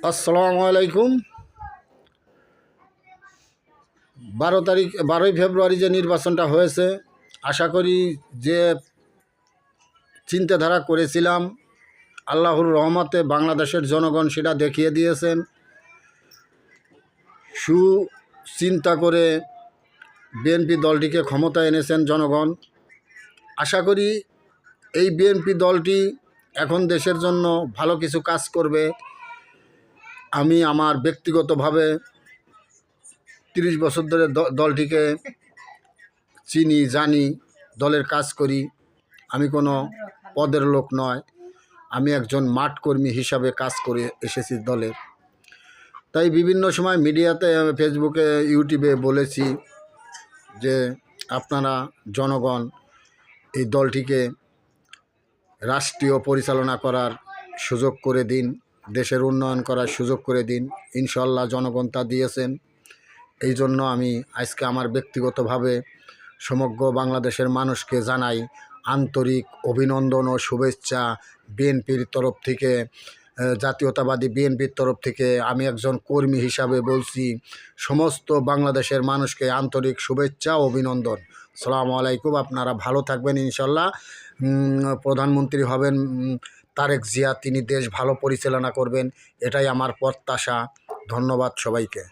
আসসালামু আলাইকুম। 12 ফেব্রুয়ারি যে নির্বাচনটা হয়েছে, আশা করি যে চিন্তাধারা করেছিলাম আল্লাহর রহমতে বাংলাদেশের জনগণ সেটা দেখিয়ে দিয়েছেন। সুচিন্তা করে বিএনপি দলটিকে ক্ষমতায় এনেছেন জনগণ। আশা করি এই বিএনপি দলটি এখন দেশের জন্য ভালো কিছু কাজ করবে। আমি আমার ব্যক্তিগতভাবে 30 বছর ধরে দলটিকে চিনি, জানি, দলের কাজ করি। আমি কোনো পদের লোক নয়, আমি একজন মাঠকর্মী হিসাবে কাজ করে এসেছি দলের। তাই বিভিন্ন সময় মিডিয়াতে, ফেসবুকে, ইউটিউবে বলেছি যে আপনারা জনগণ এই দলটিকে রাষ্ট্রীয় পরিচালনা করার সুযোগ করে দিন, দেশের উন্নয়ন করার সুযোগ করে দিন। ইনশাল্লাহ জনগণ তা দিয়েছেন। এই জন্য আমি আজকে আমার ব্যক্তিগতভাবে সমগ্র বাংলাদেশের মানুষকে জানাই আন্তরিক অভিনন্দন ও শুভেচ্ছা। বিএনপির তরফ থেকে, জাতীয়তাবাদী বিএনপির তরফ থেকে আমি একজন কর্মী হিসাবে বলছি, সমস্ত বাংলাদেশের মানুষকে আন্তরিক শুভেচ্ছা ও অভিনন্দন। আসসালামু আলাইকুম। আপনারা ভালো থাকবেন। ইনশাল্লাহ প্রধানমন্ত্রী হবেন তারেক জিয়া, তিনি দেশ ভালো পরিচালনা করবেন, এটাই আমার প্রত্যাশা। ধন্যবাদ সবাইকে।